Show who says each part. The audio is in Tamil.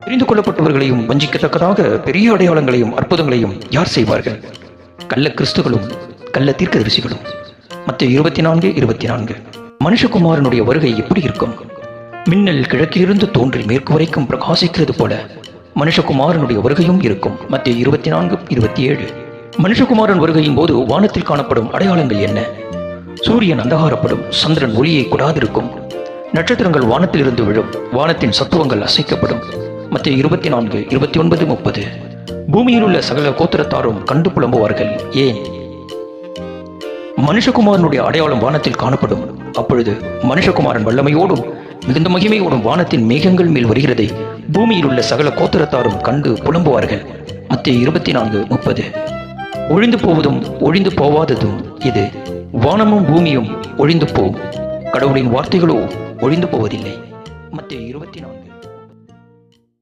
Speaker 1: தெரிந்து கொள்ளப்பட்டவர்களையும் வஞ்சிக்கத்தக்கதாக பெரிய அடையாளங்களையும் அற்புதங்களையும் யார் செய்வார்கள்? கள்ள கிறிஸ்துகளும் கள்ள தீர்க்கதரிசிகளும். மத்தேயு 24:24. மனுஷகுமாரனுடைய வருகை எப்படி இருக்கும்? மின்னல் கிழக்கிலிருந்து தோன்றி மேற்கு வரைக்கும் பிரகாசிக்கிறது போல மனுஷகுமாரனுடைய வருகையும் இருக்கும். மத்தேயு 24:27. மனுஷகுமாரன் வருகையின் போது வானத்தில் காணப்படும் அடையாளங்கள் என்ன? சூரியன் அந்தகாரப்படும், சந்திரன் ஒளியை கொடாதிருக்கும், நட்சத்திரங்கள் வானத்திலிருந்து விழும், வானத்தின் சத்துவங்கள் அசைக்கப்படும். மத்தேயு 24:29-30. பூமியில் உள்ள சகல கோத்திரத்தாரும் கண்டு புலம்புவார்கள். ஏன்? மனுஷகுமாரனுடைய அடையாளம் வானத்தில் காணப்படும். அப்பொழுது மனுஷகுமாரன் வல்லமையோடும் மிகுந்த மகிமையோடும் வானத்தின் மேகங்கள் மேல் வருகிறதை பூமியில் உள்ள சகல கோத்திரத்தாரும் கண்டு புலம்புவார்கள். மத்தேயு 24:30. ஒழிந்து போவதும் ஒழிந்து போவாததும் இது. வானமும் பூமியும் ஒழிந்து போம், கடவுளின் வார்த்தைகளோ ஒழிந்து போவதில்லை. மத்தேயு 24.